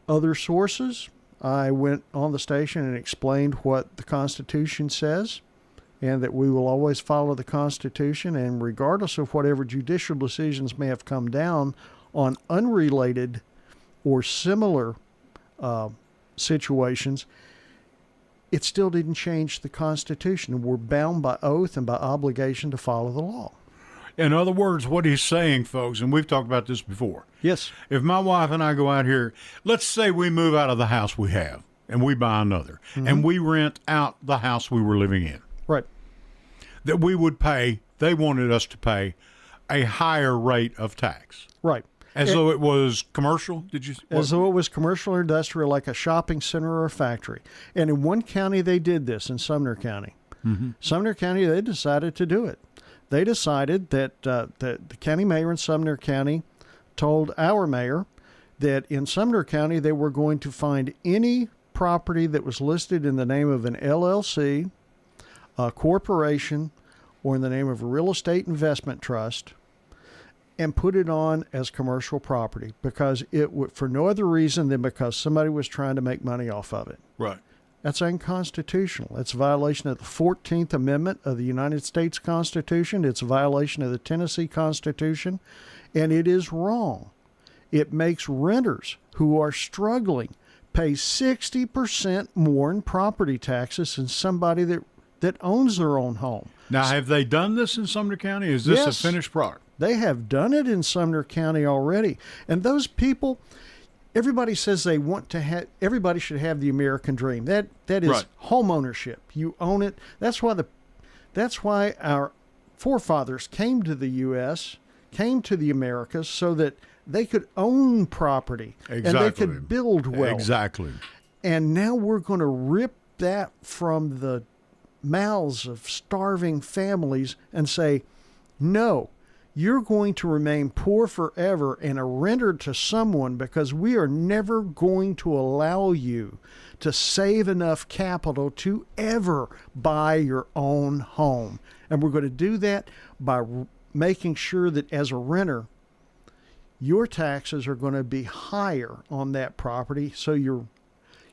other sources. I went on the station and explained what the Constitution says, and that we will always follow the Constitution, and regardless of whatever judicial decisions may have come down on unrelated or similar situations, it still didn't change the Constitution. We're bound by oath and by obligation to follow the law. In other words, what he's saying, folks, and we've talked about this before. Yes. If my wife and I go out here, let's say we move out of the house we have and we buy another, and we rent out the house we were living in. Right. That we would pay, they wanted us to pay a higher rate of tax. Right. As though it was commercial, did you? As though it was commercial or industrial, like a shopping center or a factory. And in one county, they did this, in Sumner County. Sumner County, they decided to do it. They decided that the county mayor in Sumner County told our mayor that in Sumner County they were going to find any property that was listed in the name of an LLC, a corporation, or in the name of a real estate investment trust, and put it on as commercial property, because it would, for no other reason than because somebody was trying to make money off of it. Right. That's unconstitutional. It's a violation of the 14th Amendment of the United States Constitution. It's a violation of the Tennessee Constitution, and it is wrong. It makes renters who are struggling pay 60% more in property taxes than somebody that owns their own home. Now, have they done this in Sumner County? Is this Yes. a finished product? They have done it in Sumner County already. And those people, everybody says they want to have, everybody should have the American dream. That is Right. home ownership. You own it. That's why our forefathers came to the U.S., came to the Americas, so that they could own property and they could build wealth. Exactly. And now we're going to rip that from the mouths of starving families and say, no, you're going to remain poor forever and a renter to someone, because we are never going to allow you to save enough capital to ever buy your own home. And we're going to do that by making sure that as a renter, your taxes are going to be higher on that property, so your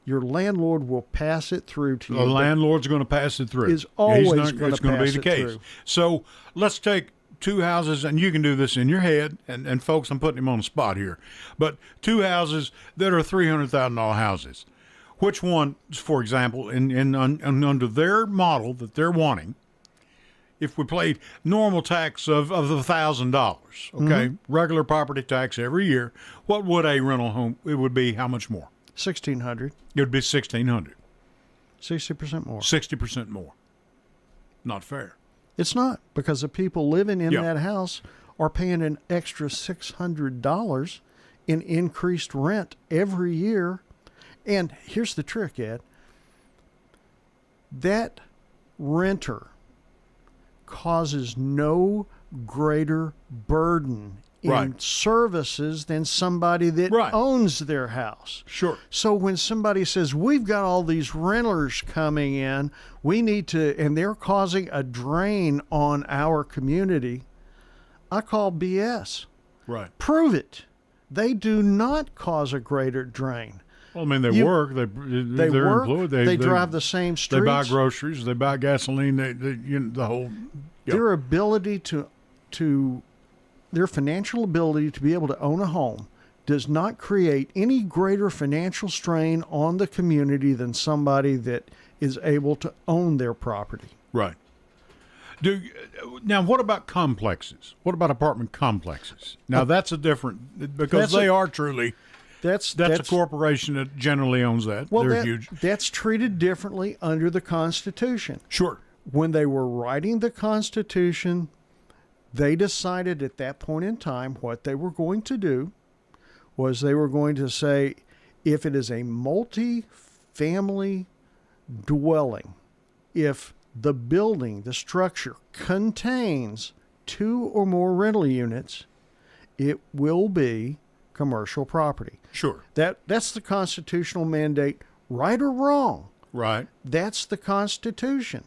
landlord will pass it through to you. The landlord's going to pass it through. Is always going to It's going to be the case. through. So let's take two houses, and you can do this in your head, and folks, I'm putting him on the spot here, but two houses that are $300,000 houses. Which one, for example, under their model that they're wanting, if we played normal tax of $1,000, okay, regular property tax every year, what would a rental home? It would be how much more? $1,600. It would be $1,600. 60% more. 60% more. Not fair. It's not, because the people living in that house are paying an extra $600 in increased rent every year. And here's the trick, Ed. That renter causes no greater burden in services than somebody that owns their house. Sure. So when somebody says, we've got all these renters coming in, we need to, and they're causing a drain on our community, I call BS. Right. Prove it. They do not cause a greater drain. Well, I mean, they work. They're work. employed. They drive the same streets. They buy groceries. They buy gasoline. The whole. Yep. Their ability to their financial ability to be able to own a home does not create any greater financial strain on the community than somebody that is able to own their property. Right. Now, what about complexes? What about apartment complexes? Now, that's a different, because they are truly. That's a corporation that generally owns that. Well, they're huge. That's treated differently under the Constitution. Sure. When they were writing the Constitution, they decided at that point in time what they were going to do was they were going to say, if it is a multi-family dwelling, if the building, the structure contains 2 or more rental units, it will be commercial property. Sure. That's the constitutional mandate, right or wrong. Right. That's the Constitution.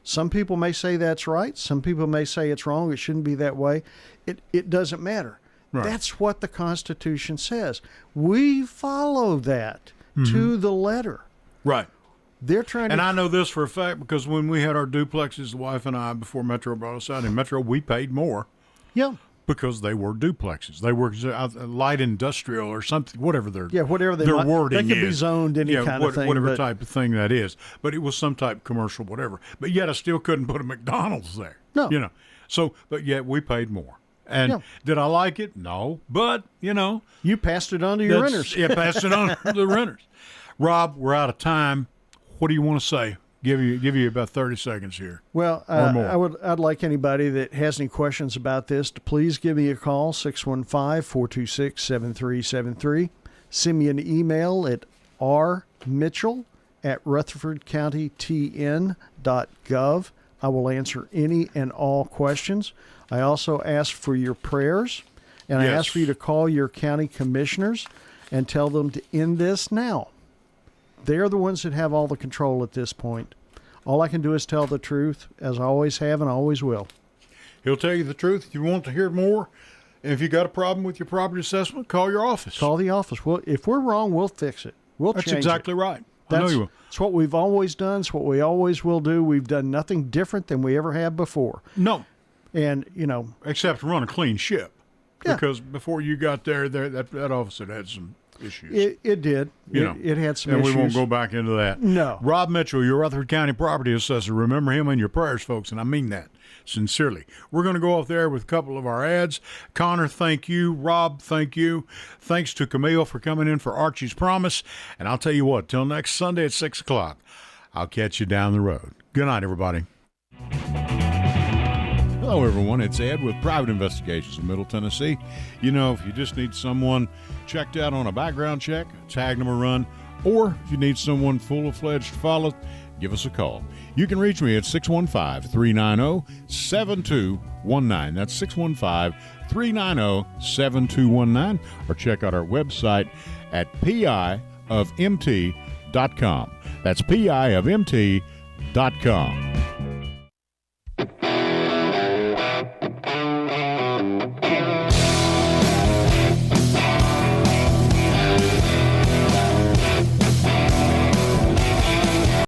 Some people may say that's right. Some people may say it's wrong. It shouldn't be that way. It doesn't matter. Right. That's what the Constitution says. We follow that to the letter. Right. They're trying to... And I know this for a fact because when we had our duplexes, the wife and I, before Metro brought us out, in Metro, we paid more. Yeah. Because they were duplexes. They were light industrial or something, whatever their whatever their wording is. They can is. be zoned any kind of thing. Whatever type of thing that is. But it was some type of commercial, whatever. But yet I still couldn't put a McDonald's there. No. So, but yet we paid more. And did I like it? No. But, You passed it on to your renters. Yeah, passed it on to the renters. Rob, we're out of time. What do you want to say? Give you about 30 seconds here. Well, I'd like anybody that has any questions about this to please give me a call, 615-426-7373. Send me an email at rmitchell@rutherfordcountytn.gov. I will answer any and all questions. I also ask for your prayers, and I ask for you to call your county commissioners and tell them to end this now. They're the ones that have all the control at this point. All I can do is tell the truth, as I always have and always will. He'll tell you the truth. If you want to hear more, and if you got a problem with your property assessment, call your office. Call the office. Well, if we're wrong, we'll fix it. That's exactly right. I know you will. It's what we've always done. It's what we always will do. We've done nothing different than we ever have before. No. And, except run a clean ship. Yeah. Because before you got there that office had some issues. It did. It had some issues. And we won't go back into that. No. Rob Mitchell, your Rutherford County property assessor. Remember him in your prayers, folks, and I mean that sincerely. We're going to go off there with a couple of our ads. Connor, thank you. Rob, thank you. Thanks to Camille for coming in for Archie's Promise. And I'll tell you what, till next Sunday at 6 o'clock, I'll catch you down the road. Good night, everybody. Hello, everyone. It's Ed with Private Investigations in Middle Tennessee. If you just need someone checked out on a background check, a tag number run, or if you need someone full-fledged followed, give us a call. You can reach me at 615-390-7219. That's 615-390-7219. Or check out our website at piofmt.com. That's piofmt.com.